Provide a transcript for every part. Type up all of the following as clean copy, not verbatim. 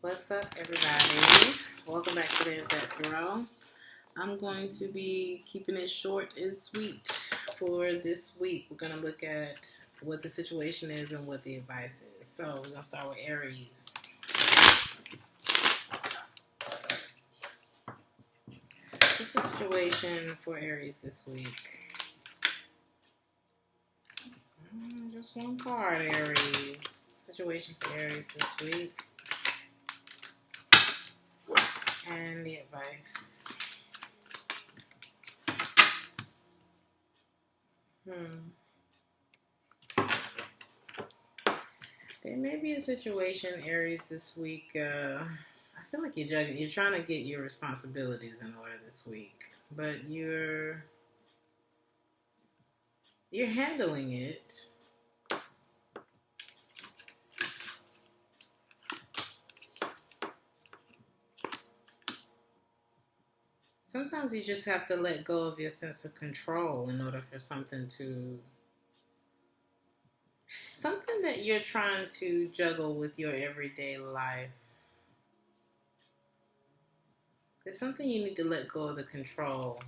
What's up, everybody? Welcome back to Theresthattarot. I'm going to be keeping it short and sweet for this week. We're going to look at what the situation is and what the advice is. So we're going to start with Aries. What's the situation for Aries this week? Just one card, Aries. Situation for Aries this week. And the advice. There may be a situation, Aries, this week. I feel like you're juggling. You're trying to get your responsibilities in order this week, but you're handling it. Sometimes you just have to let go of your sense of control in order for something that you're trying to juggle with your everyday life. There's something you need to let go of the control.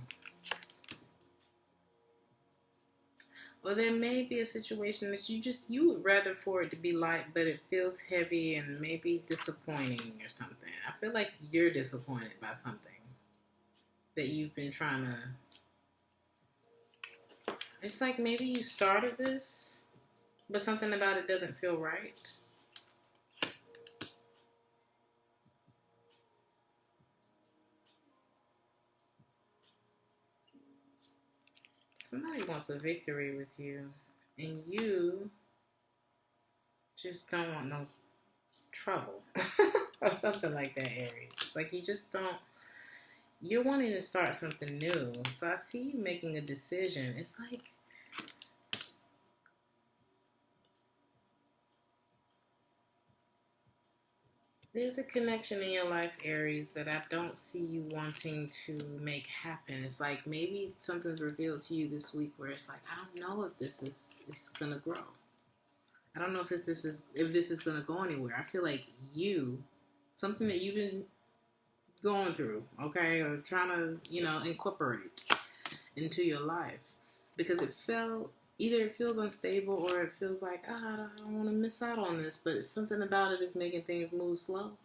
Or there may be a situation that you would rather for it to be light, but it feels heavy and maybe disappointing or something. I feel like you're disappointed by something that you've been trying to. It's like maybe you started this, but something about it doesn't feel right. Somebody wants a victory with you, and you just don't want no trouble. Or something like that, Aries. It's like you just don't. You're wanting to start something new. So I see you making a decision. It's like there's a connection in your life, Aries, that I don't see you wanting to make happen. It's like maybe something's revealed to you this week where it's like, I don't know if this is gonna grow. I don't know if this is gonna go anywhere. I feel like something that you've been going through, okay, or trying to, incorporate into your life, because either it feels unstable or it feels like, I don't want to miss out on this, but something about it is making things move slow.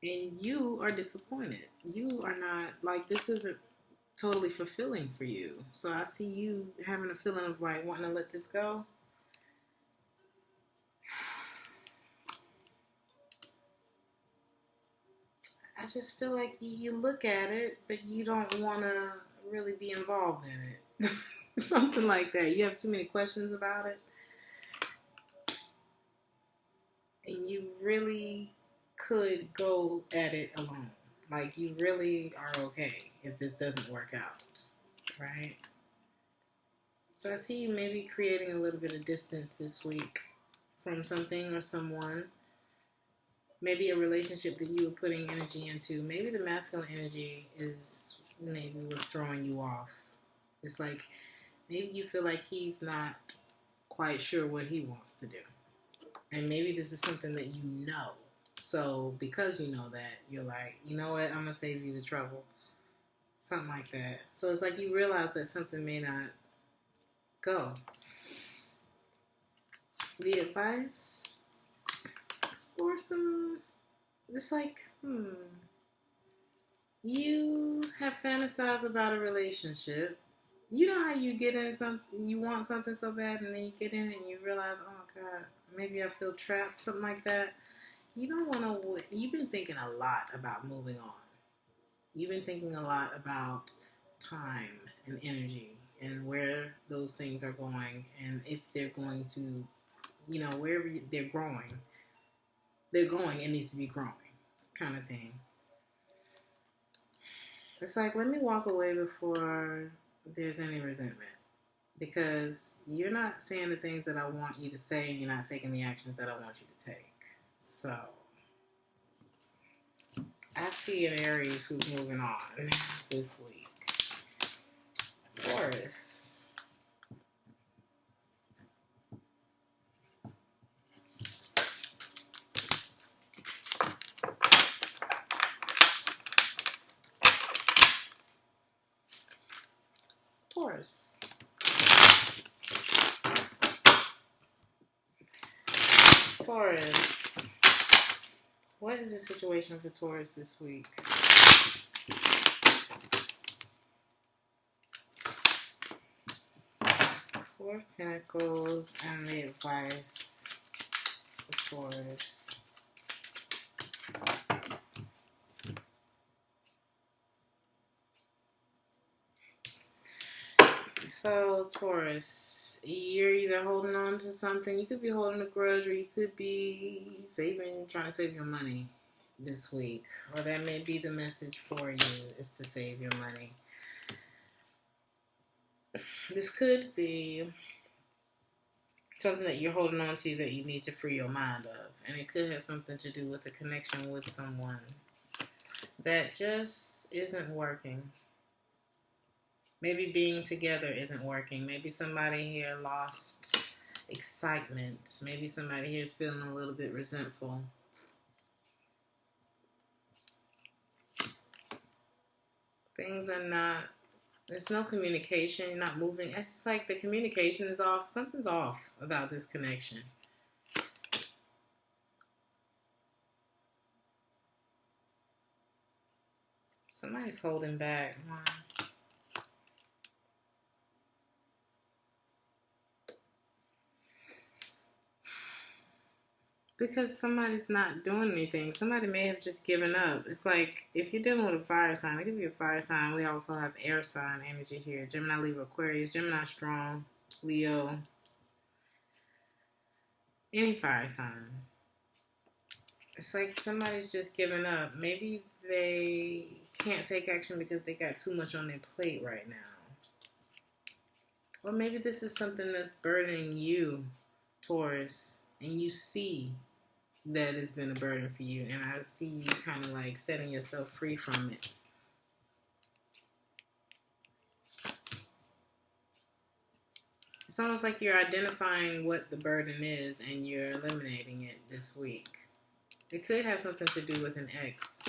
And you are disappointed. You are not, like, this isn't totally fulfilling for you. So I see you having a feeling of like wanting to let this go. I just feel like you look at it, but you don't want to really be involved in it. Something like that. You have too many questions about it. And you really could go at it alone. Like, you really are okay if this doesn't work out. Right? So I see you maybe creating a little bit of distance this week from something or someone. Maybe a relationship that you were putting energy into. Maybe the masculine energy was throwing you off. It's like maybe you feel like he's not quite sure what he wants to do. And maybe this is something that you know. So because you know that, you're like, you know what, I'm going to save you the trouble. Something like that. So it's like you realize that something may not go. The advice, explore some, it's like, you have fantasized about a relationship. You know how you get in you want something so bad, and then you get in it and you realize, oh God, maybe I feel trapped, something like that. You don't want to, you've been thinking a lot about moving on. You've been thinking a lot about time and energy and where those things are going, and if they're going to, wherever they're going, it needs to be growing, kind of thing. It's like, let me walk away before there's any resentment, because you're not saying the things that I want you to say, and you're not taking the actions that I want you to take. So I see an Aries who's moving on this week. Taurus. Taurus. Taurus. What is the situation for Taurus this week? Four of Pentacles and the advice for Taurus. So, Taurus, you're either holding on to something. You could be holding a grudge, or you could be trying to save your money this week. Or that may be the message for you, is to save your money. This could be something that you're holding on to that you need to free your mind of. And it could have something to do with a connection with someone that just isn't working. Maybe being together isn't working. Maybe somebody here lost excitement. Maybe somebody here is feeling a little bit resentful. Things are not, there's no communication. You're not moving. It's just like the communication is off. Something's off about this connection. Somebody's holding back. Because somebody's not doing anything. Somebody may have just given up. It's like, if you're dealing with a fire sign, it could be a fire sign. We also have air sign energy here. Gemini, Libra, Aquarius, Gemini strong, Leo, any fire sign. It's like somebody's just given up. Maybe they can't take action because they got too much on their plate right now. Or maybe this is something that's burdening you, Taurus, and you see that it's been a burden for you, and I see you kind of like setting yourself free from it. It's almost like you're identifying what the burden is and you're eliminating it this week. It could have something to do with an ex.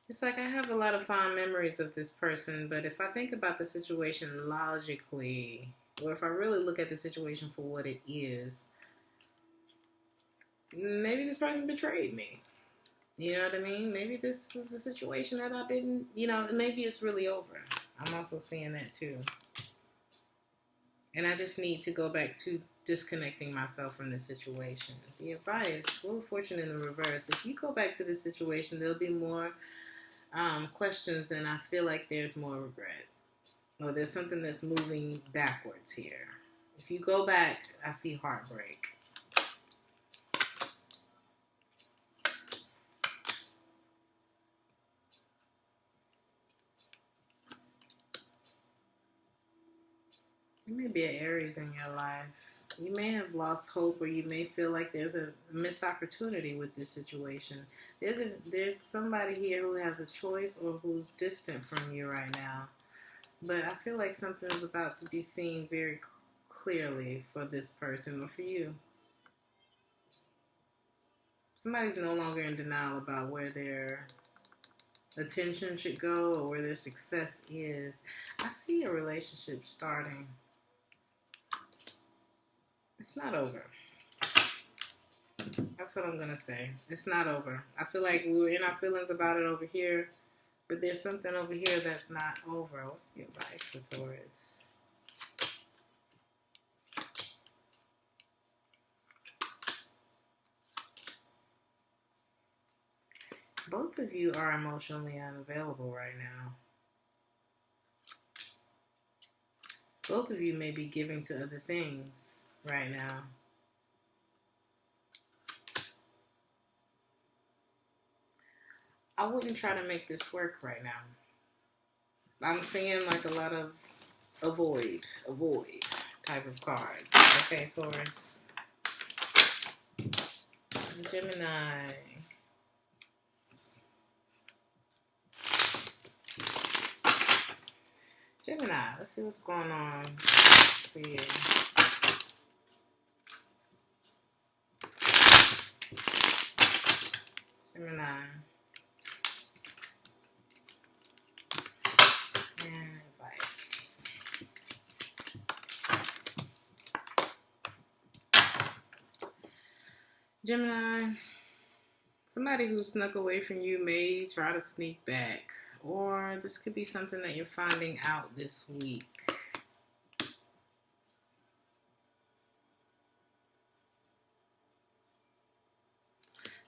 It's like I have a lot of fond memories of this person, but if I think about the situation logically, or if I really look at the situation for what it is, maybe this person betrayed me. You know what I mean? Maybe this is a situation that I didn't, maybe it's really over. I'm also seeing that too. And I just need to go back to disconnecting myself from the situation. The advice, Wheel of Fortune in the reverse. If you go back to this situation, there'll be more questions, and I feel like there's more regret. Or there's something that's moving backwards here. If you go back, I see heartbreak. There may be an Aries in your life. You may have lost hope, or you may feel like there's a missed opportunity with this situation. There's somebody here who has a choice or who's distant from you right now. But I feel like something is about to be seen very clearly for this person or for you. Somebody's no longer in denial about where their attention should go or where their success is. I see a relationship starting. It's not over. That's what I'm going to say. It's not over. I feel like we were in our feelings about it over here, but there's something over here that's not over. What's the advice for Taurus? Both of you are emotionally unavailable right now. Both of you may be giving to other things right now. I wouldn't try to make this work right now. I'm seeing like a lot of avoid type of cards. Okay, Taurus. Gemini. Gemini, let's see what's going on for you. Gemini. And advice. Gemini, somebody who snuck away from you may try to sneak back. Or this could be something that you're finding out this week.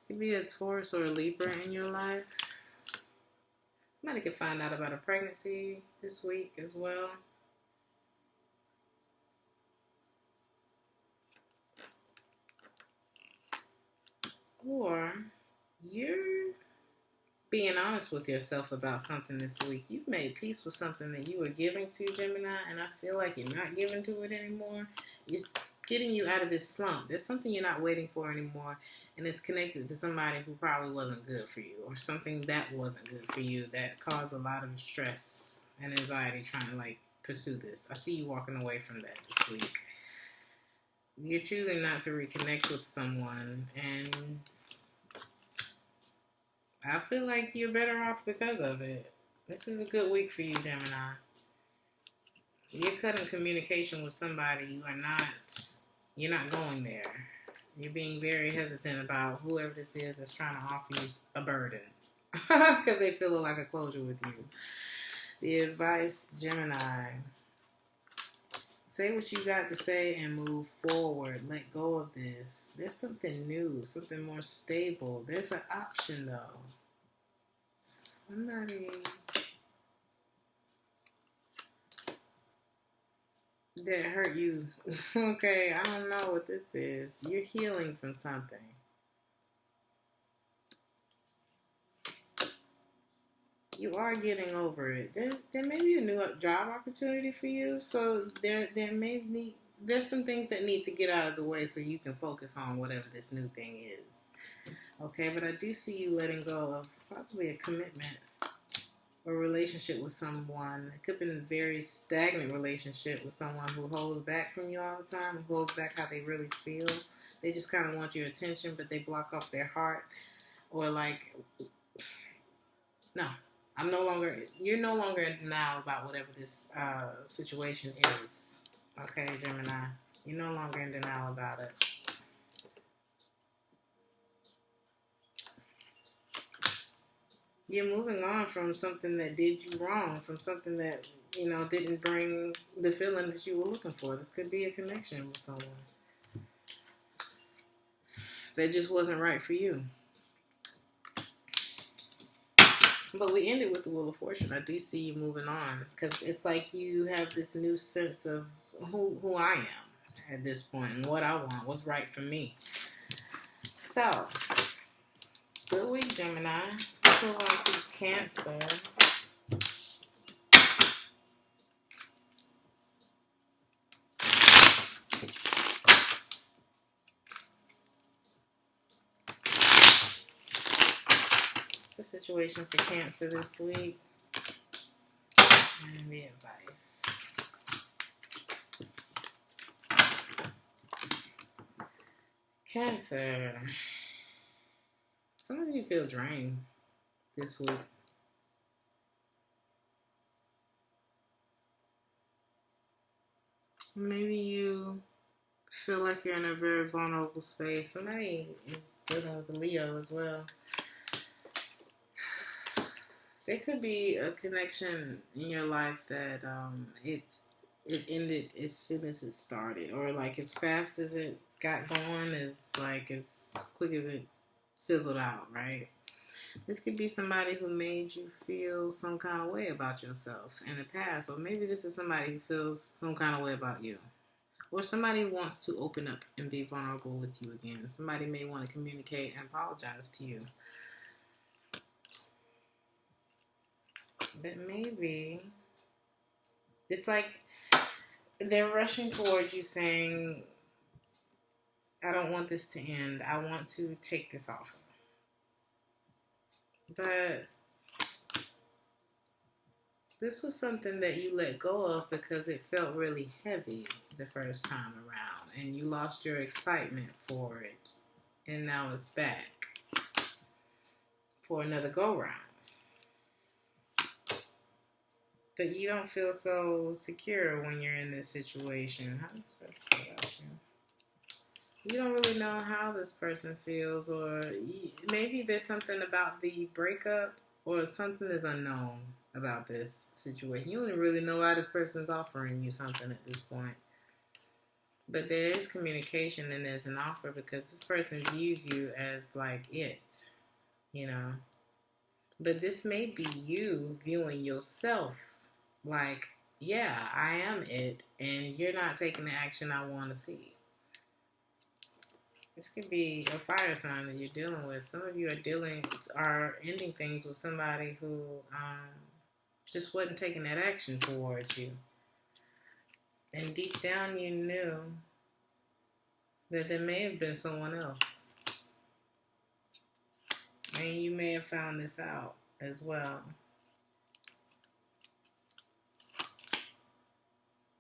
Could be a Taurus or a Libra in your life. Somebody could find out about a pregnancy this week as well. Or you're being honest with yourself about something this week. You've made peace with something that you were giving to, Gemini, and I feel like you're not giving to it anymore. It's getting you out of this slump. There's something you're not waiting for anymore, and it's connected to somebody who probably wasn't good for you, or something that wasn't good for you that caused a lot of stress and anxiety trying to pursue this. I see you walking away from that this week. You're choosing not to reconnect with someone, and I feel like you're better off because of it. This is a good week for you, Gemini. You're cutting communication with somebody. You're not going there. You're being very hesitant about whoever this is that's trying to offer you a burden. Because they feel like a closure with you. The advice, Gemini. Say what you got to say and move forward. Let go of this. There's something new, something more stable. There's an option, though. Somebody that hurt you. Okay, I don't know what this is. You're healing from something. You are getting over it. There may be a new job opportunity for you. So there's some things that need to get out of the way so you can focus on whatever this new thing is. Okay, but I do see you letting go of possibly a commitment or relationship with someone. It could have been a very stagnant relationship with someone who holds back from you all the time, who holds back how they really feel. They just kind of want your attention, but they block off their heart. Or no. You're no longer in denial about whatever this situation is. Okay, Gemini. You're no longer in denial about it. You're moving on from something that did you wrong, from something that, didn't bring the feeling that you were looking for. This could be a connection with someone that just wasn't right for you. But we ended with the Wheel of Fortune. I do see you moving on because it's like you have this new sense of who I am at this point and what I want, what's right for me. So, good week, Gemini. Let's move on to Cancer. What's the situation for Cancer this week? And the advice. Cancer. Some of you feel drained this week. Maybe you feel like you're in a very vulnerable space. Somebody is dealing with a Leo as well. There could be a connection in your life that it ended as soon as it started, or as fast as it got going, as quick as it fizzled out, right? This could be somebody who made you feel some kind of way about yourself in the past, or maybe this is somebody who feels some kind of way about you. Or somebody wants to open up and be vulnerable with you again. Somebody may want to communicate and apologize to you. But maybe it's like they're rushing towards you saying, I don't want this to end. I want to take this off. But this was something that you let go of because it felt really heavy the first time around. And you lost your excitement for it. And now it's back. for another go-round. But you don't feel so secure when you're in this situation. How does this person feel about you? You don't really know how this person feels, or maybe there's something about the breakup, or something is unknown about this situation. You don't really know why this person's offering you something at this point. But there is communication and there's an offer because this person views you as like it, you know. But this may be you viewing yourself like, yeah, I am it, and you're not taking the action I want to see. This could be a fire sign that you're dealing with. Some of you are ending things with somebody who just wasn't taking that action towards you. And deep down you knew that there may have been someone else. And you may have found this out as well.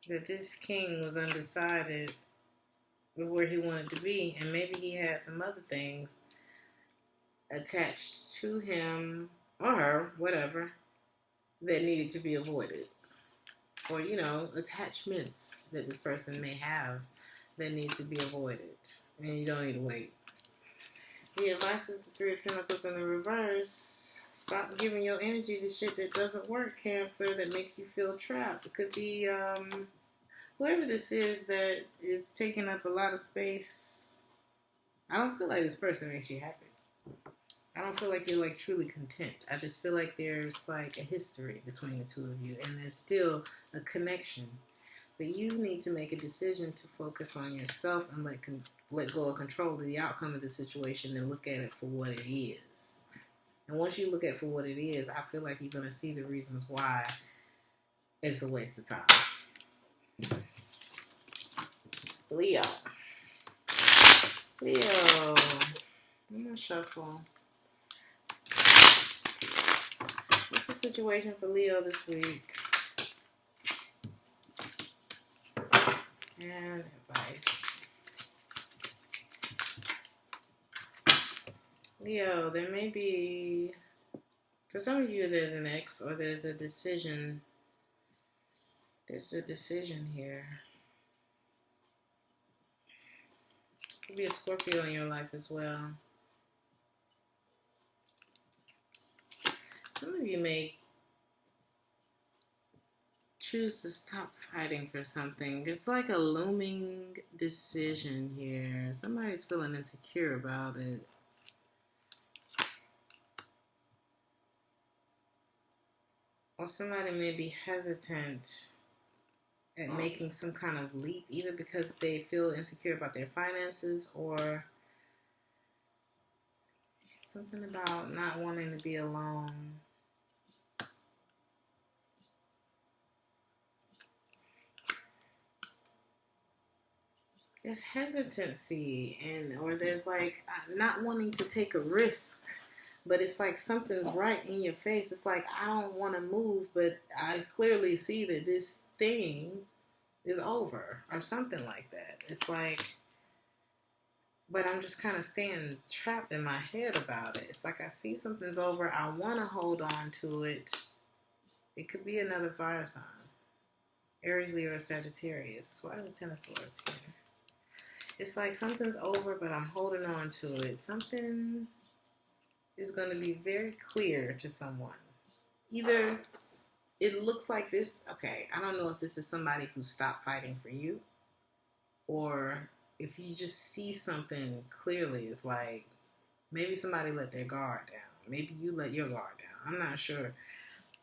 That this king was undecided with where he wanted to be, and maybe he had some other things attached to him or her, whatever, that needed to be avoided. Or, you know, attachments that this person may have that needs to be avoided, and you don't need to wait. The advice is the Three of Pentacles in the reverse. Stop giving your energy to shit that doesn't work, Cancer, that makes you feel trapped. It could be whoever this is that is taking up a lot of space. I don't feel like this person makes you happy. I don't feel like you're like truly content. I just feel like there's like a history between the two of you, and there's still a connection. But you need to make a decision to focus on yourself and let go of control of the outcome of the situation and look at it for what it is. And once you look at it for what it is, I feel like you're going to see the reasons why it's a waste of time. Leo. I'm going to shuffle. What's the situation for Leo this week? And advice. Leo, there may be, for some of you, there's an ex or there's a decision. There's a decision here. Could be a Scorpio in your life as well. Some of you may choose to stop fighting for something. It's like a looming decision here. Somebody's feeling insecure about it. Or somebody may be hesitant at making some kind of leap, either because they feel insecure about their finances or something about not wanting to be alone. There's hesitancy or there's like not wanting to take a risk, but it's like something's right in your face. It's like, I don't want to move, but I clearly see that this thing is over or something like that. It's like, but I'm just kind of staying trapped in my head about it. It's like I see something's over. I want to hold on to it. It could be another fire sign. Aries, Libra, Sagittarius. Why is the Ten of Swords here? It's like something's over, but I'm holding on to it. Something is going to be very clear to someone. Either it looks like this. Okay, I don't know if this is somebody who stopped fighting for you, or if you just see something clearly. It's like maybe somebody let their guard down. Maybe you let your guard down. I'm not sure.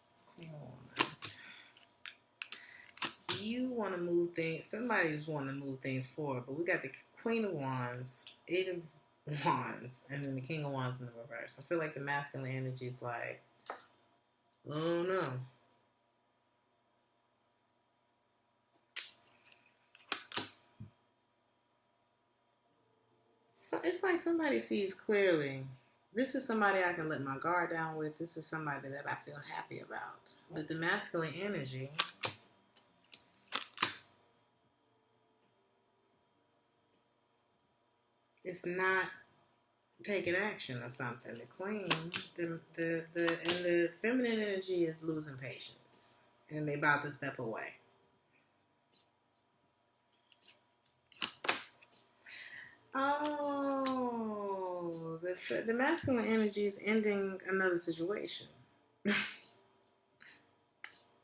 What's going on? You want to move things. Somebody's wanting to move things forward, but we got the Queen of Wands, Eight of Wands, and then the King of Wands in the reverse. I feel like the masculine energy is like, oh no. So it's like somebody sees clearly. This is somebody I can let my guard down with. This is somebody that I feel happy about. But the masculine energy, it's not taking action or something. The Queen, and the feminine energy is losing patience, and they about to step away. Oh, the masculine energy is ending another situation.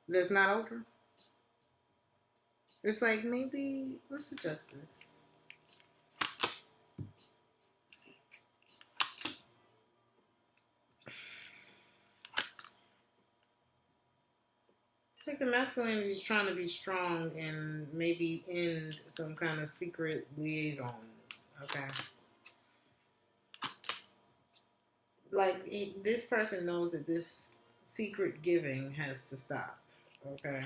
That's not over. It's like, maybe let's adjust this. It's like the masculine energy is trying to be strong and maybe end some kind of secret liaison. Okay. Like, this person knows that this secret giving has to stop. Okay.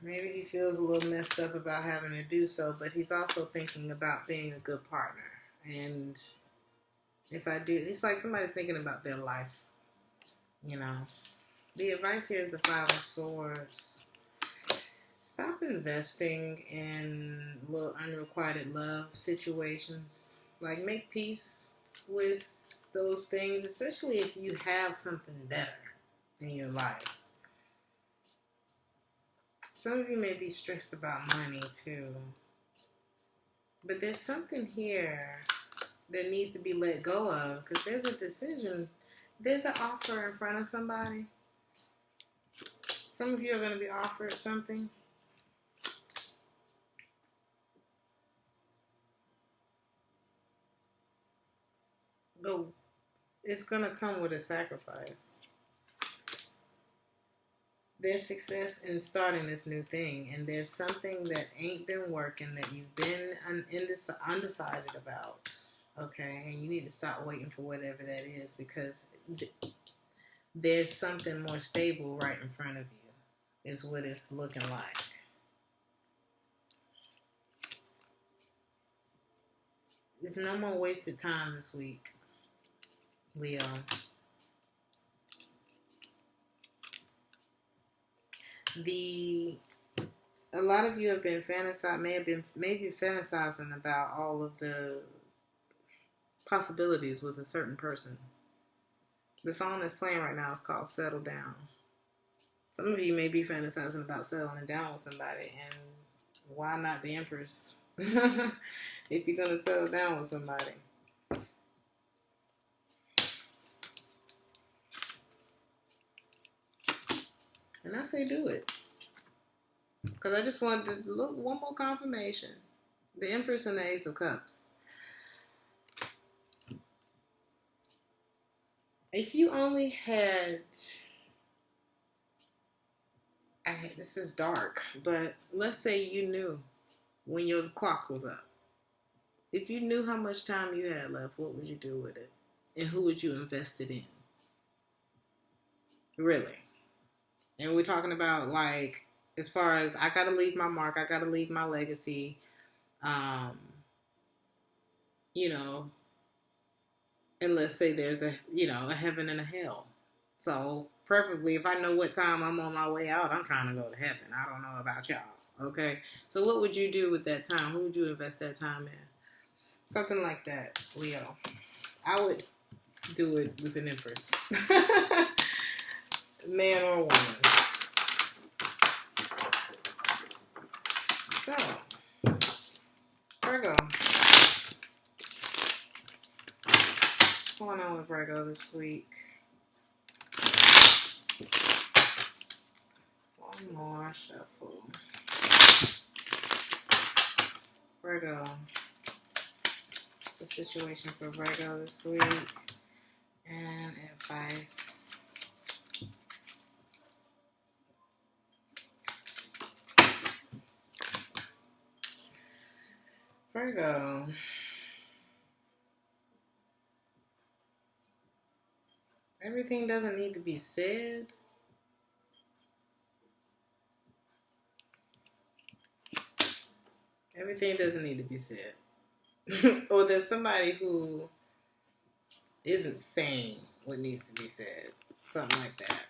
Maybe he feels a little messed up about having to do so, but he's also thinking about being a good partner. And if I do, it's like somebody's thinking about their life, you know. The advice here is the Five of Swords. Stop investing in little unrequited love situations. Like, make peace with those things, especially if you have something better in your life. Some of you may be stressed about money too. But there's something here that needs to be let go of, because there's a decision. There's an offer in front of somebody. Some of you are going to be offered something. But it's going to come with a sacrifice. There's success in starting this new thing, and there's something that ain't been working that you've been undecided about. Okay, and you need to stop waiting for whatever that is, because there's something more stable right in front of you, is what it's looking like. There's no more wasted time this week, Leo. A lot of you have been maybe fantasizing about all of the possibilities with a certain person. The song that's playing right now is called Settle Down. Some of you may be fantasizing about settling down with somebody, and why not the Empress? If you're going to settle down with somebody. And I say do it. Because I just wanted to look one more confirmation. The Empress and the Ace of Cups. If you only had... this is dark, but let's say you knew when your clock was up. If you knew how much time you had left, what would you do with it? And who would you invest it in? Really? And we're talking about, like, as far as I got to leave my mark, I got to leave my legacy, you know, and let's say there's a heaven and a hell. So preferably, if I know what time I'm on my way out, I'm trying to go to heaven. I don't know about y'all. Okay. So what would you do with that time? Who would you invest that time in? Something like that, Leo. I would do it with an Empress. Man or woman. So, Virgo. What's going on with Virgo this week? One more shuffle. Virgo. What's the situation for Virgo this week? And advice. Virgo. Everything doesn't need to be said. Everything doesn't need to be said. Or there's somebody who isn't saying what needs to be said. Something like that.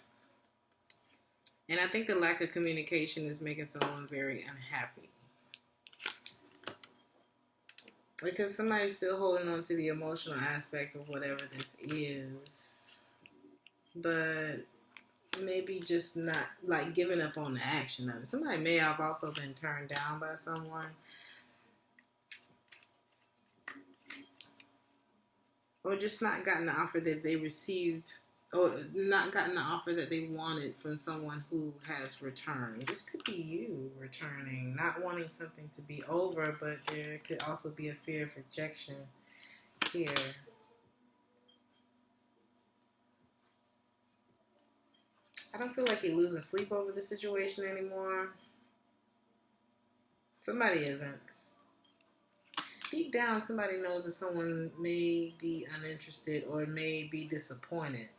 And I think the lack of communication is making someone very unhappy. Because somebody's still holding on to the emotional aspect of whatever this is. But maybe just not, like, giving up on the action of it. Somebody may have also been turned down by someone. Or just not gotten the offer that they received, or not gotten the offer that they wanted from someone who has returned. This could be you returning, not wanting something to be over, but there could also be a fear of rejection here. I don't feel like you're losing sleep over the situation anymore. Somebody isn't. Deep down, somebody knows that someone may be uninterested or may be disappointed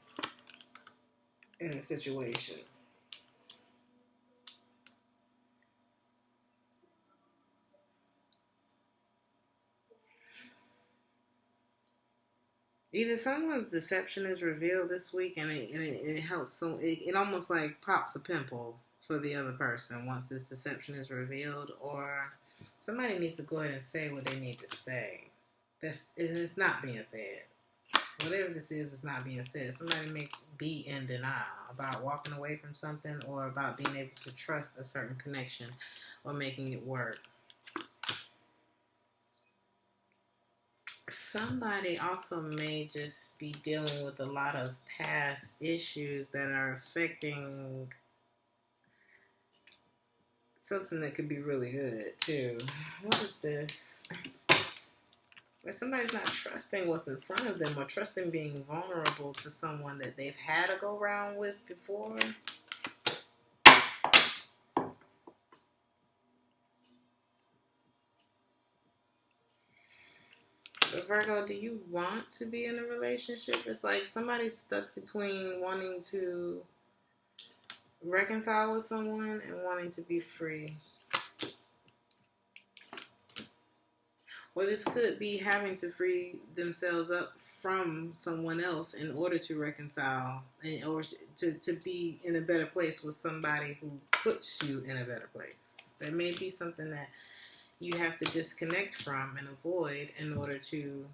in the situation. Either someone's deception is revealed this week, and it helps. So it almost like pops a pimple for the other person once this deception is revealed, or somebody needs to go ahead and say what they need to say. It's not being said. Whatever this is not being said. Somebody may be in denial about walking away from something, or about being able to trust a certain connection or making it work. Somebody also may just be dealing with a lot of past issues that are affecting something that could be really good too. What is this? Where somebody's not trusting what's in front of them, or trusting being vulnerable to someone that they've had a go round with before. But Virgo, do you want to be in a relationship? It's like somebody's stuck between wanting to reconcile with someone and wanting to be free. Or this could be having to free themselves up from someone else in order to reconcile, or to be in a better place with somebody who puts you in a better place. There may be something that you have to disconnect from and avoid in order to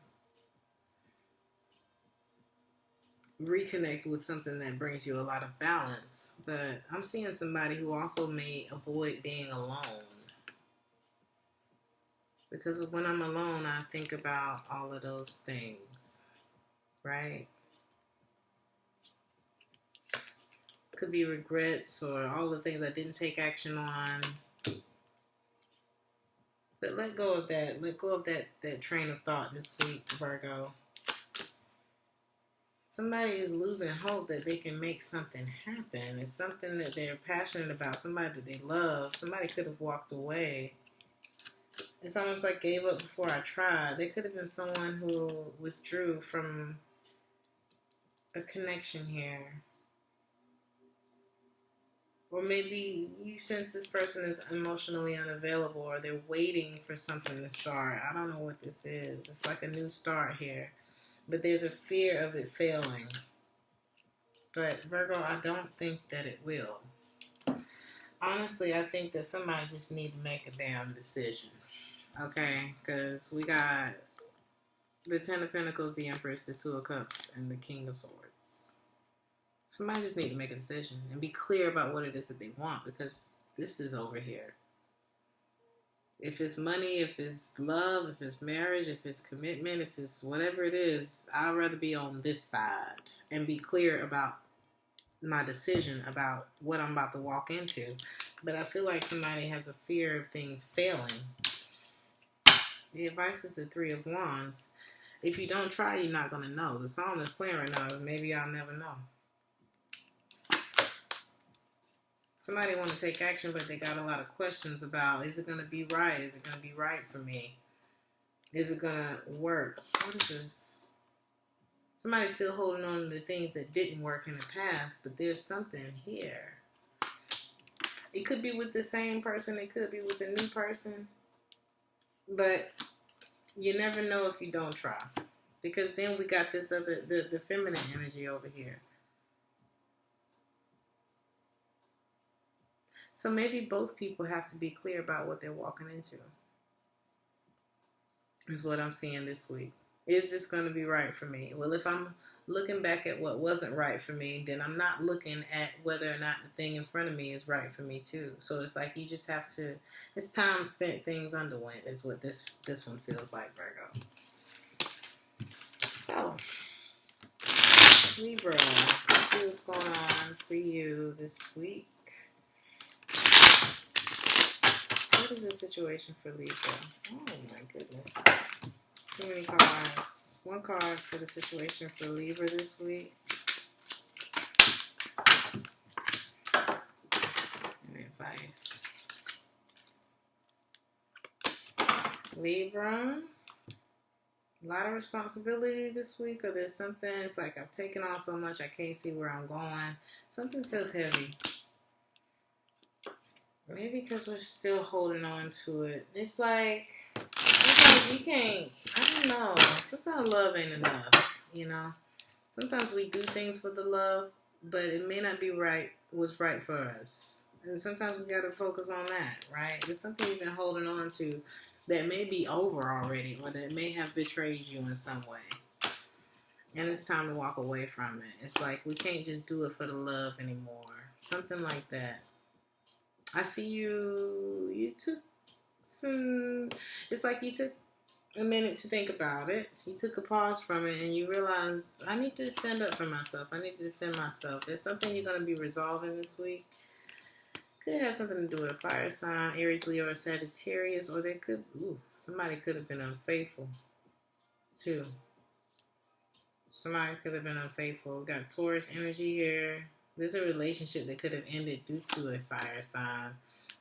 reconnect with something that brings you a lot of balance. But I'm seeing somebody who also may avoid being alone. Because when I'm alone, I think about all of those things, right? Could be regrets or all the things I didn't take action on. But let go of that. Let go of that train of thought this week, Virgo. Somebody is losing hope that they can make something happen. It's something that they're passionate about, somebody that they love. Somebody could have walked away. It's almost like gave up before I tried. There could have been someone who withdrew from a connection here. Or maybe you sense this person is emotionally unavailable, or they're waiting for something to start. I don't know what this is. It's like a new start here. But there's a fear of it failing. But Virgo, I don't think that it will. Honestly, I think that somebody just need to make a damn decision. Okay? Because we got the Ten of Pentacles, the Empress, the Two of Cups, and the King of Swords. Somebody just need to make a decision and be clear about what it is that they want, because this is over here. If it's money, if it's love, if it's marriage, if it's commitment, if it's whatever it is, I'd rather be on this side and be clear about my decision about what I'm about to walk into. But I feel like somebody has a fear of things failing. The advice is the Three of Wands. If you don't try, you're not going to know. The song that's playing right now is Maybe I'll Never Know. Somebody want to take action, but they got a lot of questions about, is it going to be right? Is it going to be right for me? Is it going to work? What is this? Somebody's still holding on to the things that didn't work in the past, but there's something here. It could be with the same person. It could be with a new person. But you never know if you don't try. Because then we got this other, the feminine energy over here. So maybe both people have to be clear about what they're walking into. is what I'm seeing this week. Is this going to be right for me? Well, if I'm looking back at what wasn't right for me, then I'm not looking at whether or not the thing in front of me is right for me too. So it's like you just have to, it's time spent, things underwent is what this one feels like, Virgo. So, Libra, let's see what's going on for you this week. What is the situation for Libra? Oh my goodness. It's too many cards. One card for the situation for Libra this week. And advice. Libra. A lot of responsibility this week, or there's something, it's like I've taken on so much I can't see where I'm going. Something feels heavy. Maybe because we're still holding on to it. It's like you can't, I don't know. Sometimes love ain't enough, you know. Sometimes we do things for the love, but it may not be what's right for us. And sometimes we got to focus on that, right? It's something you've been holding on to that may be over already, or that may have betrayed you in some way. And it's time to walk away from it. It's like we can't just do it for the love anymore. Something like that. I see you took some, it's like you took a minute to think about it. You took a pause from it and you realize, I need to stand up for myself. I need to defend myself. There's something you're going to be resolving this week. Could have something to do with a fire sign, Aries, Leo, or Sagittarius, or somebody could have been unfaithful too. Somebody could have been unfaithful. We got Taurus energy here. There's a relationship that could have ended due to a fire sign.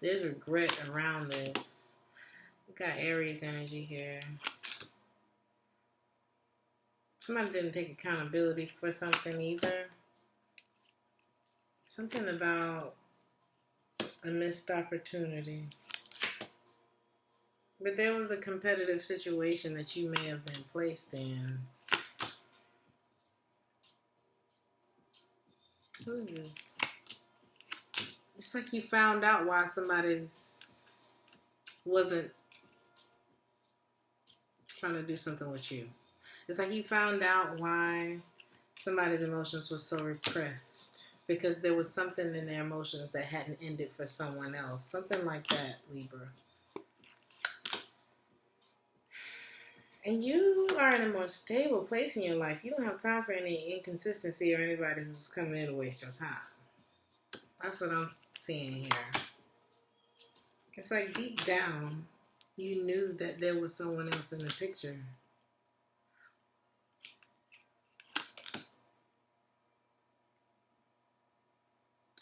There's regret around this. We got Aries energy here. Somebody didn't take accountability for something either. Something about a missed opportunity. But there was a competitive situation that you may have been placed in. Who is this? It's like you found out why somebody's wasn't trying to do something with you. It's like you found out why somebody's emotions were so repressed. Because there was something in their emotions that hadn't ended for someone else. Something like that, Libra. And you are in a more stable place in your life. You don't have time for any inconsistency or anybody who's coming in to waste your time. That's what I'm seeing here. It's like deep down, you knew that there was someone else in the picture.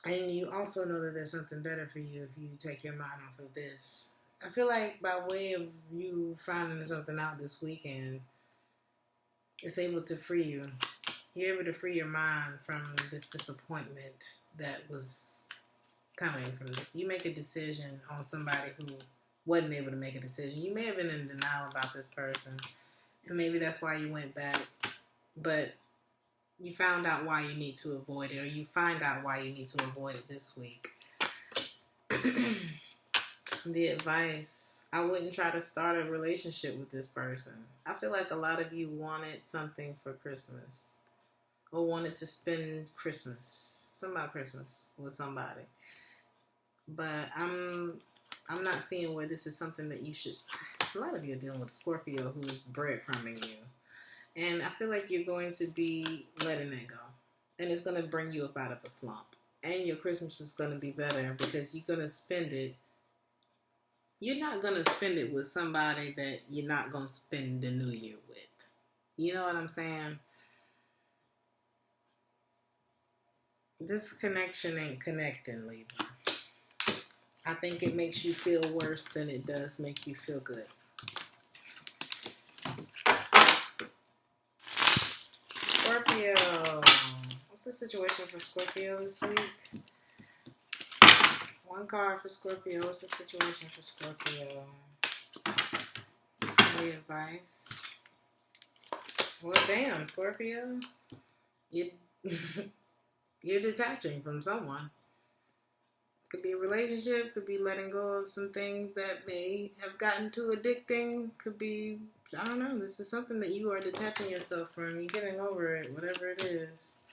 And you also know that there's something better for you if you take your mind off of this. I feel like by way of you finding something out this weekend, it's able to free you. You're able to free your mind from this disappointment that was coming from this. You make a decision on somebody who wasn't able to make a decision. You may have been in denial about this person, and maybe that's why you went back. But you found out why you need to avoid it, or you find out why you need to avoid it this week. The advice, I wouldn't try to start a relationship with this person. I feel like a lot of you wanted something for Christmas, or wanted to spend Christmas, with somebody. But I'm not seeing where this is something that you should. A lot of you are dealing with a Scorpio who's breadcrumbing you. And I feel like you're going to be letting that go. And it's going to bring you up out of a slump. And your Christmas is going to be better because you're going to spend it. You're not going to spend it with somebody that you're not going to spend the new year with. You know what I'm saying? This connection ain't connecting, Libra. I think it makes you feel worse than it does make you feel good. Scorpio. What's the situation for Scorpio this week? One card for Scorpio. What's the situation for Scorpio? Any advice? Well, damn, Scorpio. You're detaching from someone. Could be a relationship, could be letting go of some things that may have gotten too addicting, could be, I don't know, this is something that you are detaching yourself from, you're getting over it, whatever it is.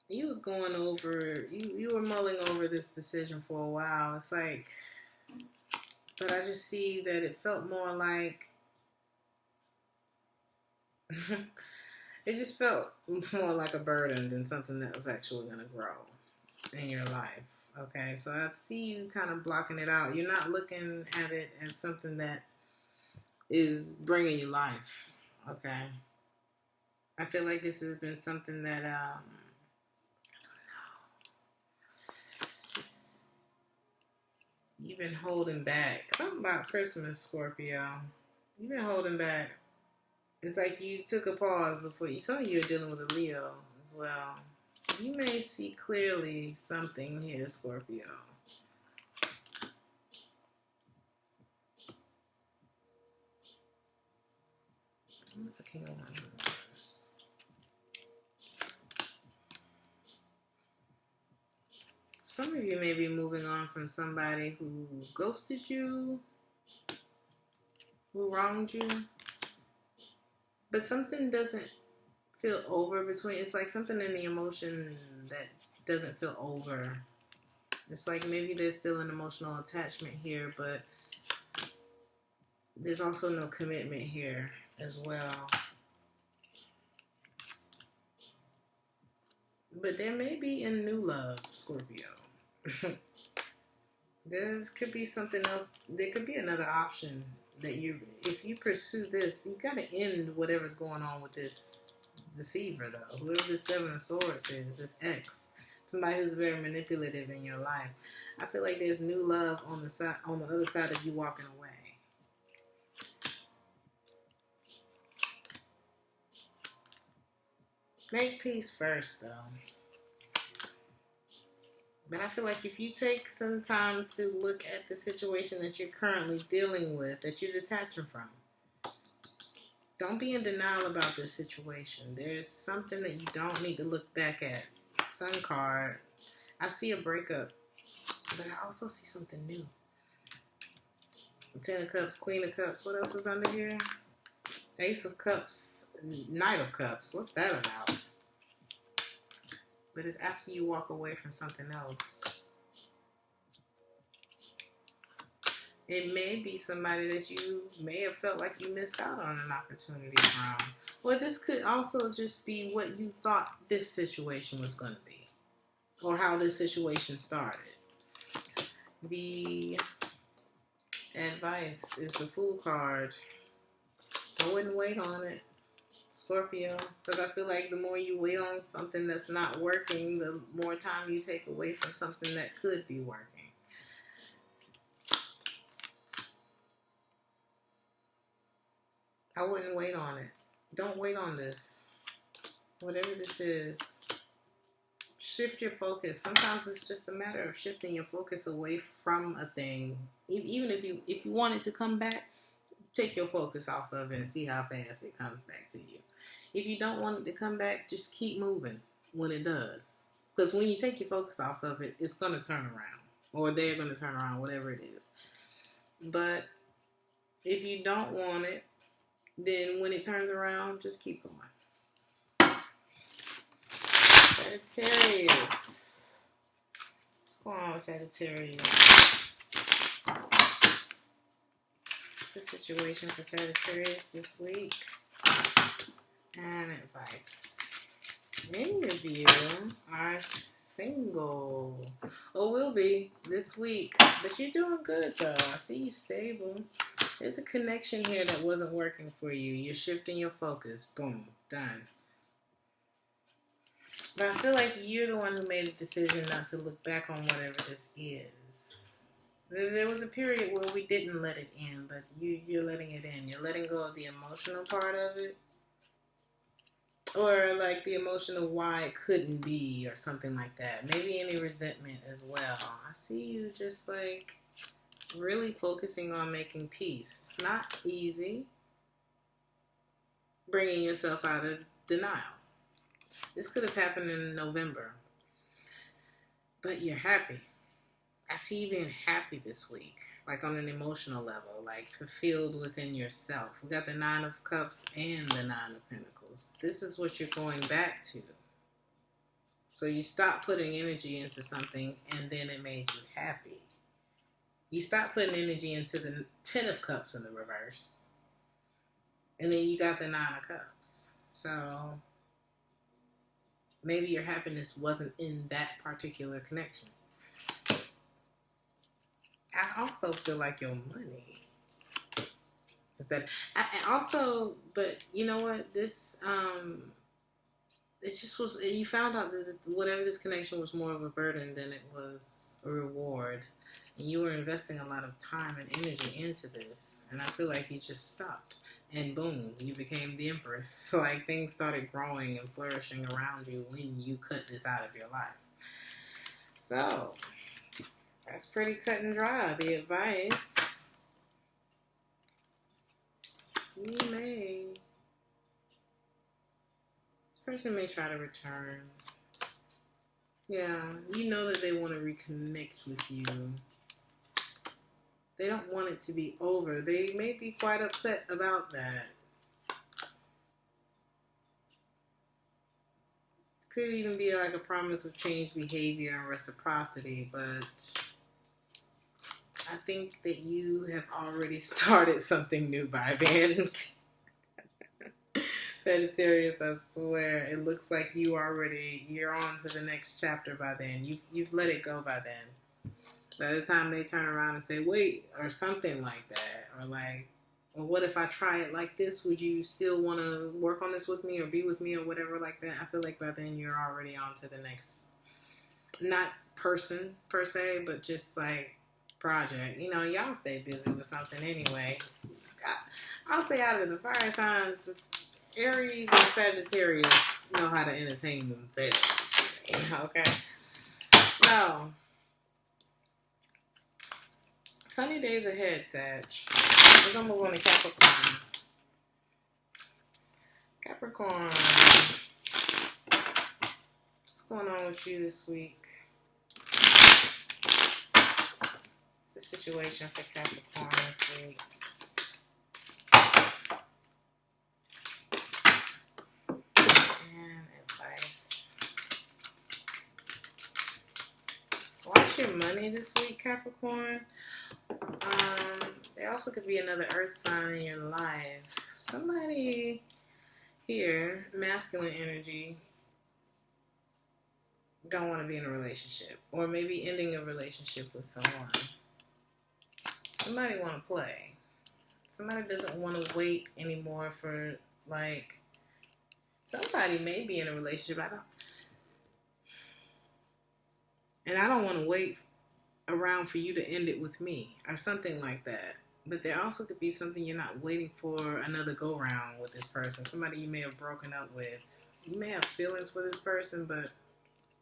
You were going over, you were mulling over this decision for a while. It's like, but I just see that it felt more like, it just felt more like a burden than something that was actually going to grow in your life. Okay, so I see you kind of blocking it out. You're not looking at it as something that is bringing you life. Okay, I feel like this has been something that you've been holding back. Something about Christmas, Scorpio. You've been holding back. It's like you took a pause before you. Some of you are dealing with a Leo as well. You may see clearly something here, Scorpio. What's the King of Wands? Some of you may be moving on from somebody who ghosted you, who wronged you, but something doesn't feel over between. It's like something in the emotion that doesn't feel over. It's like maybe there's still an emotional attachment here, but there's also no commitment here as well. But there may be a new love, Scorpio. There could be something else. There could be another option that if you pursue this, you got to end whatever's going on with this deceiver, though. Whoever this Seven of Swords is, this ex, somebody who's very manipulative in your life. I feel like there's new love on the other side of you walking away. Make peace first, though. But I feel like if you take some time to look at the situation that you're currently dealing with, that you're detaching from, don't be in denial about this situation. There's something that you don't need to look back at. Sun card. I see a breakup, but I also see something new. Ten of Cups, Queen of Cups. What else is under here? Ace of Cups, Knight of Cups. What's that about? But it's after you walk away from something else. It may be somebody that you may have felt like you missed out on an opportunity from. Or this could also just be what you thought this situation was going to be. Or how this situation started. The advice is the Fool card. I wouldn't wait on it, Scorpio, because I feel like the more you wait on something that's not working, the more time you take away from something that could be working. I wouldn't wait on it. Don't wait on this. Whatever this is, shift your focus. Sometimes it's just a matter of shifting your focus away from a thing. Even if you want it to come back, take your focus off of it and see how fast it comes back to you. If you don't want it to come back, just keep moving when it does. Because when you take your focus off of it, it's going to turn around. Or they're going to turn around, whatever it is. But if you don't want it, then when it turns around, just keep going. Sagittarius. What's going on with Sagittarius? What's the situation for Sagittarius this week? And advice. Many of you are single, or will be this week, but you're doing good though. I see you stable. There's a connection here that wasn't working for you. You're shifting your focus. Boom, done. But I feel like you're the one who made a decision not to look back on whatever this is. There was a period where we didn't let it in, but you're letting it in. You're letting go of the emotional part of it. Or like the emotion of why it couldn't be or something like that. Maybe any resentment as well. I see you just like really focusing on making peace. It's not easy bringing yourself out of denial. This could have happened in November. But you're happy. I see you being happy this week, like on an emotional level, like fulfilled within yourself. We got the Nine of Cups and the Nine of Pentacles. This is what you're going back to. So you stop putting energy into something and then it made you happy. You stop putting energy into the Ten of Cups in the reverse. And then you got the Nine of Cups. So maybe your happiness wasn't in that particular connection. I also feel like your money is better. But you know what? This, it just was, you found out that whatever this connection was more of a burden than it was a reward. And you were investing a lot of time and energy into this. And I feel like you just stopped. And boom, you became the Empress. So like things started growing and flourishing around you when you cut this out of your life. So that's pretty cut and dry. The advice, this person may try to return. Yeah, you know that they want to reconnect with you. They don't want it to be over. They may be quite upset about that. Could even be like a promise of changed behavior and reciprocity, but I think that you have already started something new by then. Sagittarius, I swear, it looks like you're on to the next chapter by then. You've let it go by then. By the time they turn around and say, wait, or something like that, or like, well, what if I try it like this? Would you still want to work on this with me or be with me or whatever like that? I feel like by then you're already on to the next, not person per se, but just like project. You know, y'all stay busy with something anyway. I'll say out of the fire signs, Aries and Sagittarius know how to entertain themselves. Okay. So, sunny days ahead, Sag. We're going to move on to Capricorn. Capricorn. What's going on with you this week? What's the situation for Capricorn this week? And advice. Watch your money this week, Capricorn. There also could be another earth sign in your life. Somebody here, masculine energy, don't want to be in a relationship. Or maybe ending a relationship with someone. Somebody want to play. Somebody doesn't want to wait anymore for, like, somebody may be in a relationship. I don't want to wait around for you to end it with me or something like that. But there also could be something you're not waiting for another go round with this person. Somebody you may have broken up with. You may have feelings for this person,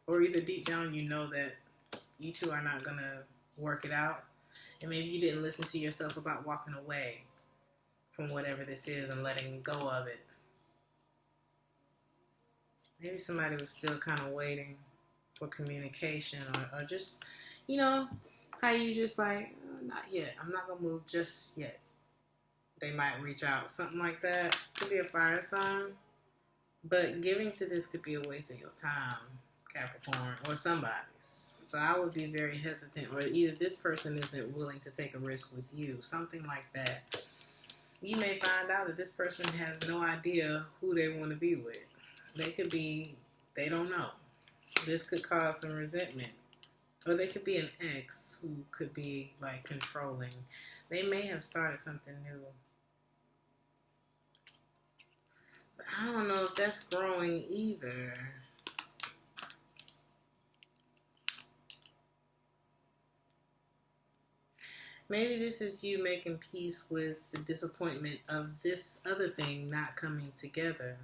or either deep down you know that you two are not going to work it out. And maybe you didn't listen to yourself about walking away from whatever this is and letting go of it. Maybe somebody was still kind of waiting for communication or just, you know, how you just like, not yet. I'm not going to move just yet. They might reach out. Something like that. Could be a fire sign. But giving to this could be a waste of your time, Capricorn, or somebody's. So I would be very hesitant. Or either this person isn't willing to take a risk with you. Something like that. You may find out that this person has no idea who they want to be with. They don't know. This could cause some resentment. Or they could be an ex who could be, like, controlling. They may have started something new. But I don't know if that's growing either. Maybe this is you making peace with the disappointment of this other thing not coming together.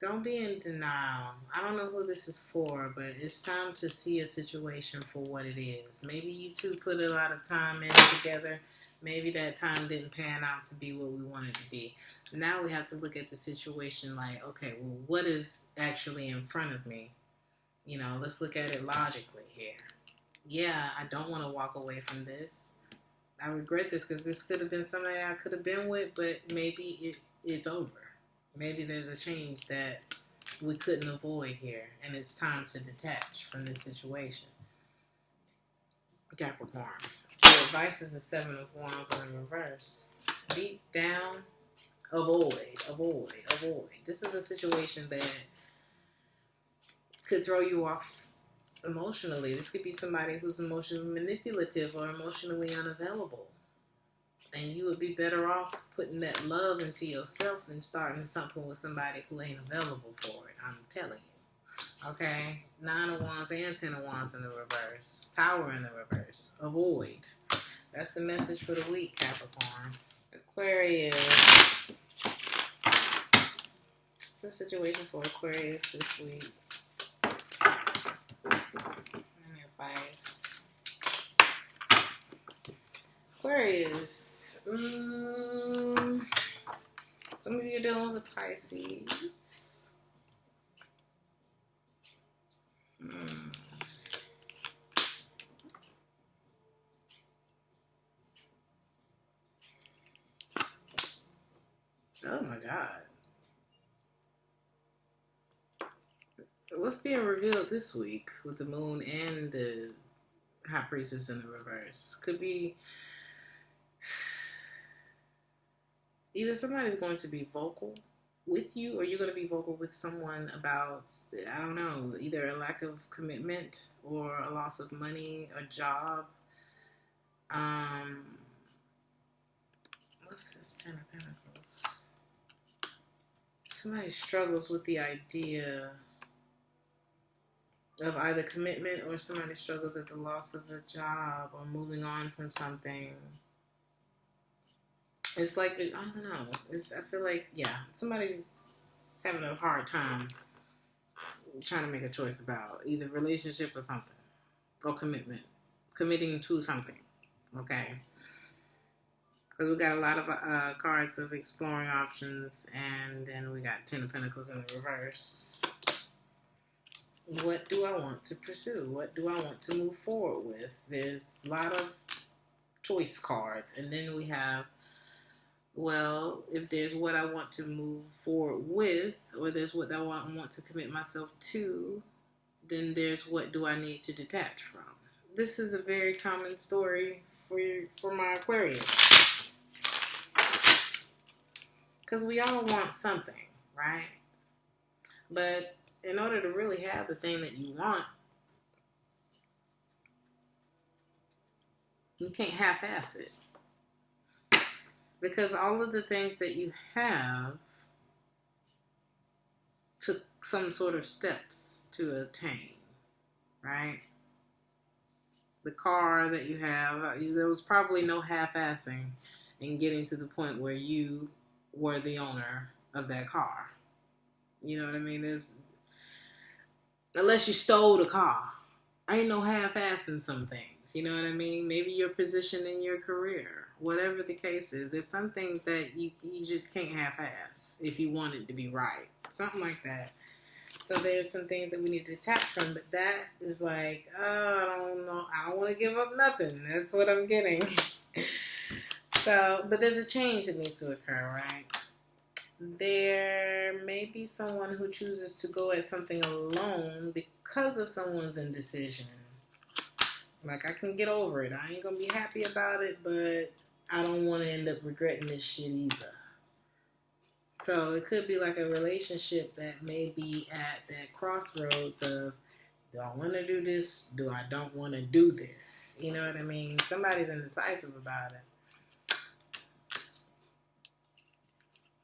Don't be in denial. I don't know who this is for, but it's time to see a situation for what it is. Maybe you two put a lot of time in together. Maybe that time didn't pan out to be what we wanted to be. Now we have to look at the situation like, okay, well, what is actually in front of me? Let's look at it logically here. Yeah, I don't want to walk away from this. I regret this because this could have been somebody I could have been with, but maybe it's over. Maybe there's a change that we couldn't avoid here, and it's time to detach from this situation. Capricorn. Your advice is the 7 of Wands in reverse. Deep down, avoid. This is a situation that could throw you off emotionally. This could be somebody who's emotionally manipulative or emotionally unavailable. And you would be better off putting that love into yourself than starting something with somebody who ain't available for it. I'm telling you. Okay? 9 of Wands and 10 of Wands in the reverse. Tower in the reverse. Avoid. That's the message for the week, Capricorn. Aquarius. What's the situation for Aquarius this week? Any advice? Aquarius. Some of you are dealing with Pisces. Oh my God. What's being revealed this week with the moon and the High Priestess in the reverse? Could be either somebody's going to be vocal with you or you're going to be vocal with someone about, I don't know, either a lack of commitment or a loss of money or job. What's this 10 of Pentacles? Somebody struggles with the idea of either commitment or somebody struggles at the loss of a job or moving on from something. It's like, I don't know. I feel like, somebody's having a hard time trying to make a choice about either relationship or something, or commitment, committing to something, okay? Because we got a lot of cards of exploring options, and then we got 10 of Pentacles in the reverse. What do I want to pursue? What do I want to move forward with? There's a lot of choice cards, and then we have, well, if there's what I want to move forward with, or there's what I want to commit myself to, then there's what do I need to detach from. This is a very common story for my Aquarius. Because we all want something, right? But in order to really have the thing that you want, you can't half-ass it. Because all of the things that you have took some sort of steps to attain, right? The car that you have, there was probably no half-assing in getting to the point where you were the owner of that car. You know what I mean? Unless you stole the car, ain't no half-assing some things. You know what I mean? Maybe your position in your career, whatever the case is, there's some things that you just can't half-ass if you want it to be right. Something like that. So there's some things that we need to detach from, but that is like, I don't know. I don't want to give up nothing. That's what I'm getting. So, but there's a change that needs to occur, right? There may be someone who chooses to go at something alone because of someone's indecision. Like, I can get over it. I ain't going to be happy about it, but I don't want to end up regretting this shit either. So it could be like a relationship that may be at that crossroads of, do I want to do this? Do I don't want to do this? You know what I mean? Somebody's indecisive about it.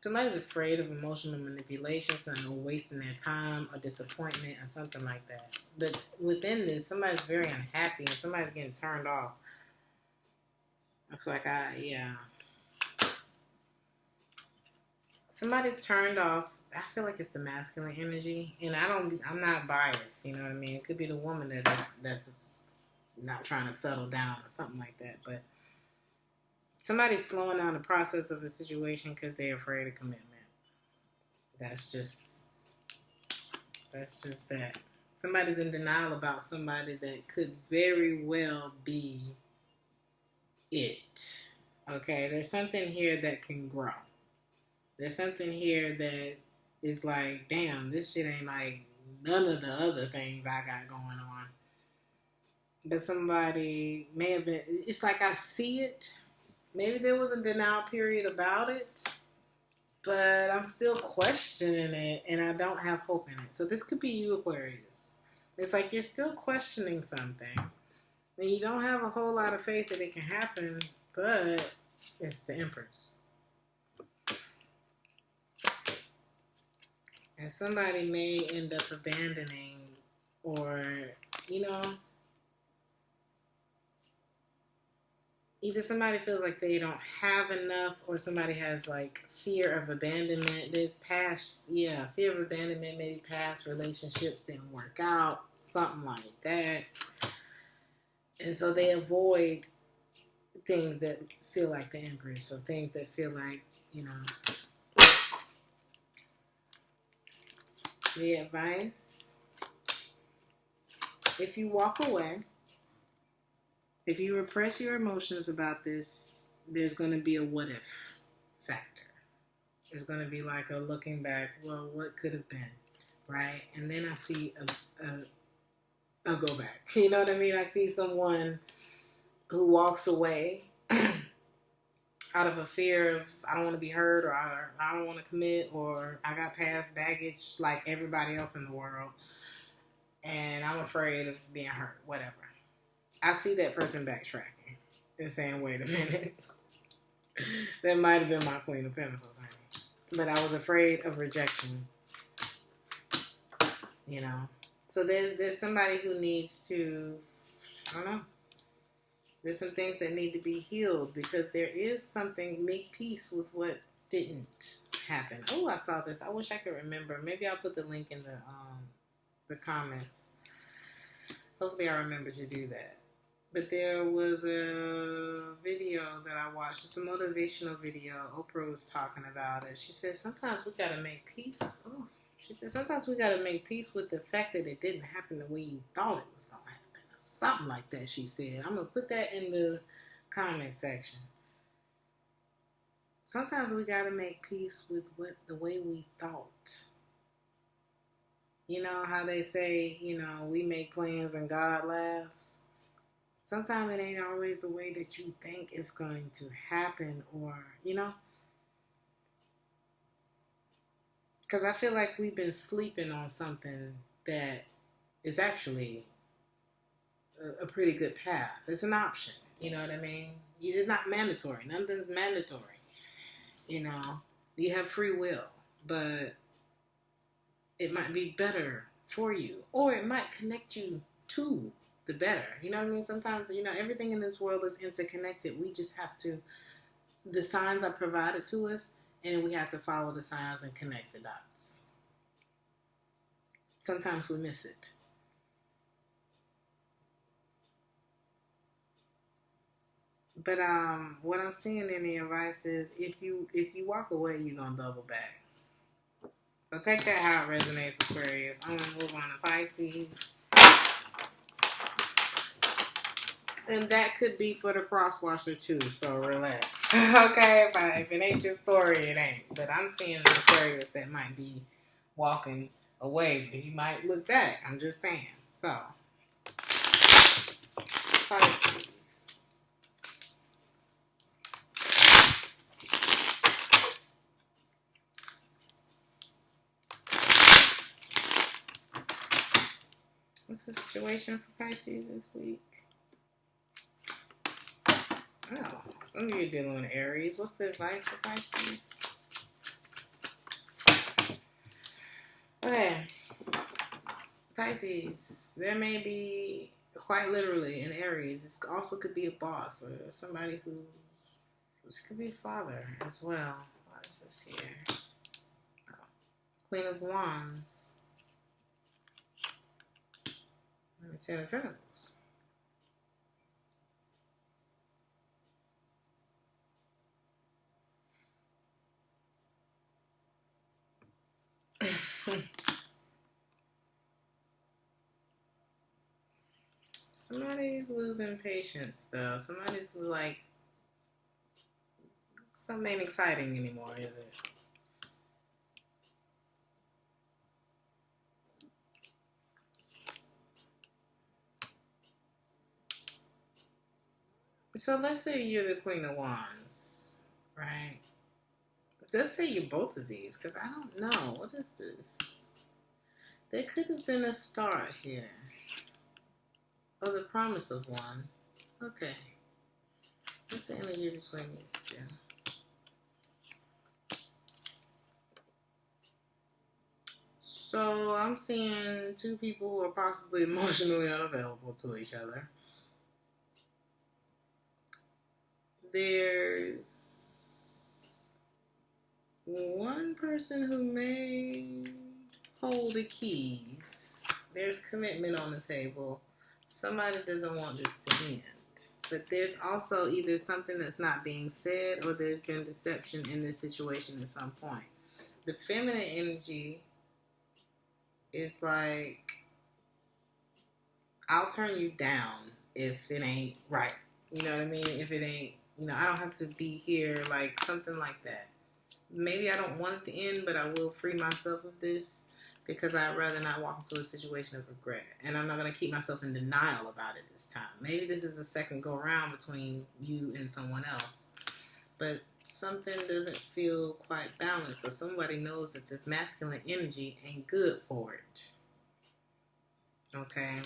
Somebody's afraid of emotional manipulation, something wasting their time or disappointment or something like that. But within this, somebody's very unhappy and somebody's getting turned off. I feel like somebody's turned off. I feel like it's the masculine energy, and I'm not biased. You know what I mean? It could be the woman that's not trying to settle down or something like that. But somebody's slowing down the process of a situation because they're afraid of commitment. That's just that. Somebody's in denial about somebody that could very well be it. Okay, there's something here that can grow. There's something here that is like, damn, this shit ain't like none of the other things I got going on. But somebody may have been, it's like I see it. Maybe there was a denial period about it, but I'm still questioning it and I don't have hope in it. So this could be you, Aquarius. It's like you're still questioning something and you don't have a whole lot of faith that it can happen, but it's the Empress. And somebody may end up abandoning or, either somebody feels like they don't have enough or somebody has like fear of abandonment. There's fear of abandonment, maybe past relationships didn't work out, something like that. And so they avoid things that feel like the Empress or things that feel like, the advice. If you walk away, if you repress your emotions about this, there's going to be a what if factor. There's going to be like a looking back, well, what could have been, right? And then I see a go back. You know what I mean? I see someone who walks away out of a fear of I don't want to be hurt or I don't want to commit or I got past baggage like everybody else in the world and I'm afraid of being hurt, whatever. I see that person backtracking and saying, wait a minute. That might have been my Queen of Pentacles, honey. But I was afraid of rejection. So there's somebody who needs to, I don't know. There's some things that need to be healed because there is something, make peace with what didn't happen. Oh, I saw this. I wish I could remember. Maybe I'll put the link in the comments. Hopefully I remember to do that. But there was a video that I watched. It's a motivational video. Oprah was talking about it. She said, sometimes we got to make peace. Oh, she said, sometimes we got to make peace with the fact that it didn't happen the way you thought it was going to happen. Or something like that, she said. I'm going to put that in the comment section. Sometimes we got to make peace with the way we thought. You know how they say, we make plans and God laughs? Sometimes it ain't always the way that you think it's going to happen or, Because I feel like we've been sleeping on something that is actually a pretty good path. It's an option. You know what I mean? It's not mandatory. Nothing's mandatory. You have free will. But it might be better for you. Or it might connect you to the better. You know what I mean? Sometimes, everything in this world is interconnected. We just have to, the signs are provided to us, and we have to follow the signs and connect the dots. Sometimes we miss it. But what I'm seeing in the advice is if you walk away, you're going to double back. So take that how it resonates, Aquarius. I'm going to move on to Pisces. And that could be for the crosswasher too, so relax. Okay, if it ain't your story, it ain't. But I'm seeing an Aquarius that might be walking away, but he might look back. I'm just saying. So, Pisces. What's the situation for Pisces this week? Oh, some of you are dealing with Aries. What's the advice for Pisces? Okay. Pisces, there may be, quite literally, in Aries, this also could be a boss or somebody who, this could be a father as well. What is this here? Oh. Queen of Wands. And the Ten of Pentacles. Somebody's losing patience, though. Somebody's like, something ain't exciting anymore, is it? So let's say you're the Queen of Wands, right? Let's say you're both of these, because I don't know. What is this? There could have been a start here. Oh, the promise of one. Okay. What's the energy between these two? So I'm seeing two people who are possibly emotionally unavailable to each other. There's one person who may hold the keys. There's commitment on the table. Somebody doesn't want this to end. But there's also either something that's not being said or there's been deception in this situation at some point. The feminine energy is like, I'll turn you down if it ain't right. You know what I mean? If it ain't, I don't have to be here, like something like that. Maybe I don't want it to end, but I will free myself of this because I'd rather not walk into a situation of regret. And I'm not going to keep myself in denial about it this time. Maybe this is a second go around between you and someone else. But something doesn't feel quite balanced. So somebody knows that the masculine energy ain't good for it. Okay?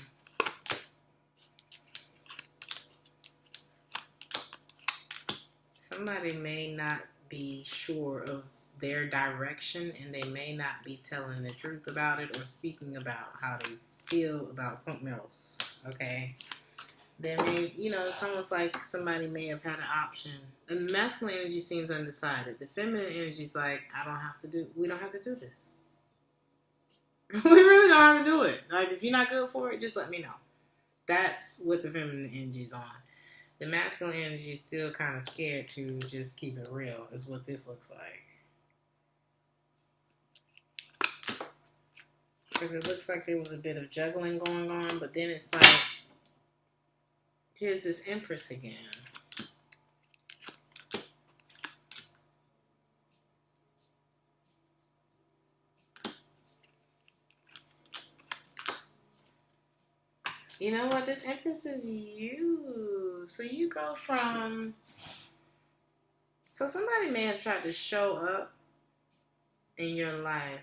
Somebody may not be sure of their direction and they may not be telling the truth about it or speaking about how they feel about something else. Okay? There may, it's almost like somebody may have had an option. The masculine energy seems undecided. The feminine energy is like, we don't have to do this. We really don't have to do it. Like, if you're not good for it, just let me know. That's what the feminine energy is on. The masculine energy is still kind of scared to just keep it real, is what this looks like. Because it looks like there was a bit of juggling going on, but then it's like, here's this Empress again. You know what? This Empress is you. So you go from... So somebody may have tried to show up in your life.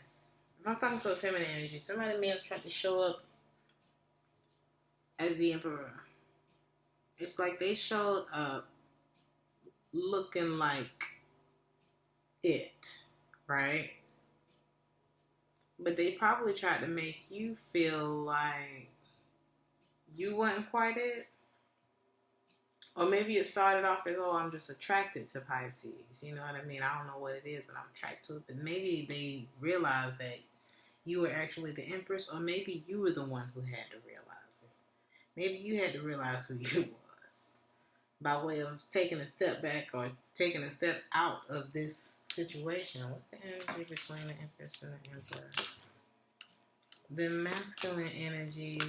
If I'm talking to a feminine energy, somebody may have tried to show up as the Emperor. It's like they showed up looking like it, right? But they probably tried to make you feel like you wasn't quite it. Or maybe it started off as, I'm just attracted to Pisces. You know what I mean? I don't know what it is, but I'm attracted to it. But maybe they realized that you were actually the Empress, or maybe you were the one who had to realize it. Maybe you had to realize who you was by way of taking a step back or taking a step out of this situation. What's the energy between the Empress and the Emperor? The masculine energy...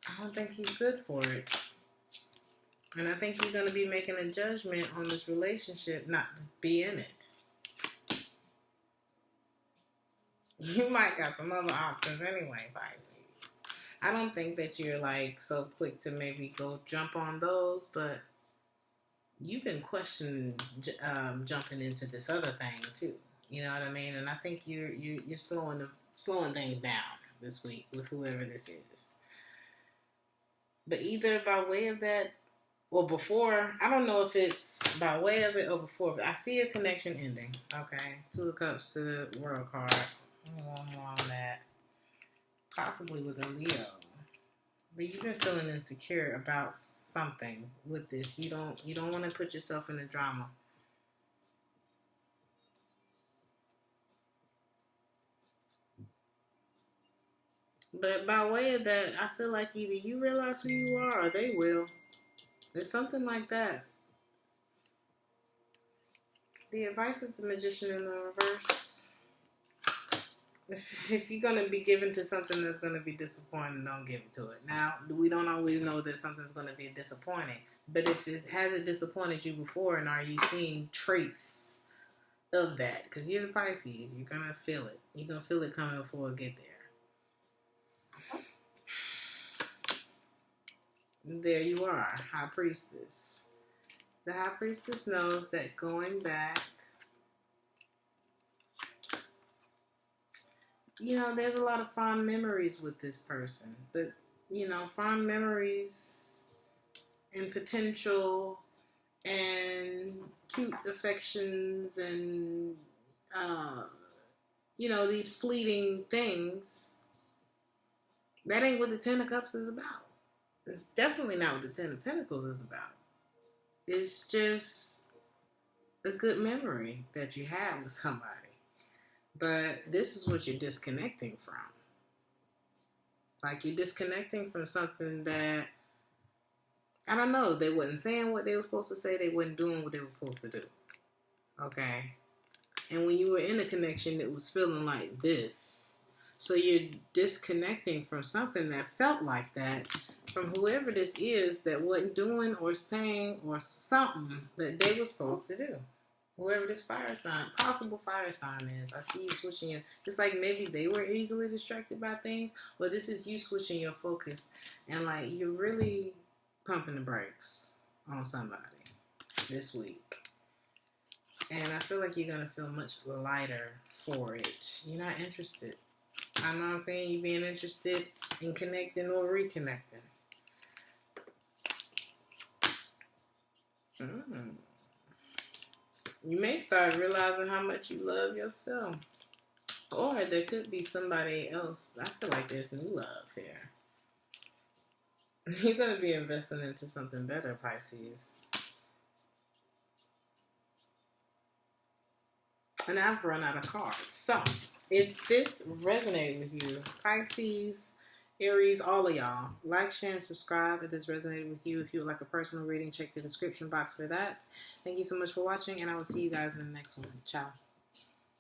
I don't think he's good for it. And I think you're going to be making a judgment on this relationship not to be in it. You might got some other options anyway, Pisces. I don't think that you're like so quick to maybe go jump on those, but you've been questioning jumping into this other thing too. You know what I mean? And I think you're slowing things down this week with whoever this is. But either by way of that or before, I don't know if it's by way of it or before, but I see a connection ending. Okay. 2 of Cups to the World card. One more on that. Possibly with a Leo. But you've been feeling insecure about something with this. You don't want to put yourself in the drama. But by way of that, I feel like either you realize who you are or they will. It's something like that. The advice is the Magician in the reverse. If you're going to be given to something that's going to be disappointing, don't give it to it. Now, we don't always know that something's going to be disappointing. But if it hasn't disappointed you before, and are you seeing traits of that? Because you're the Pisces. You're going to feel it. You're going to feel it coming before it get there. There you are, High Priestess. The High Priestess knows that going back, there's a lot of fond memories with this person. But, fond memories and potential and cute affections and, these fleeting things, that ain't what the Ten of Cups is about. It's definitely not what the Ten of Pentacles is about. It's just a good memory that you have with somebody. But this is what you're disconnecting from. Like, you're disconnecting from something that, I don't know, they wasn't saying what they were supposed to say. They wasn't doing what they were supposed to do. Okay? And when you were in a connection, it was feeling like this. So you're disconnecting from something that felt like that, from whoever this is that wasn't doing or saying or something that they were supposed to do. Whoever this fire sign, possible fire sign is. I see you switching your, it's like maybe they were easily distracted by things, or this is you switching your focus and like you're really pumping the brakes on somebody this week. And I feel like you're going to feel much lighter for it. You're not interested. I'm not saying you're being interested in connecting or reconnecting. You may start realizing how much you love yourself. Or there could be somebody else. I feel like there's new love here. You're going to be investing into something better, Pisces. And I've run out of cards. So, if this resonated with you, Pisces, Aries, all of y'all, like, share, and subscribe if this resonated with you. If you would like a personal reading, check the description box for that. Thank you so much for watching, and I will see you guys in the next one. Ciao.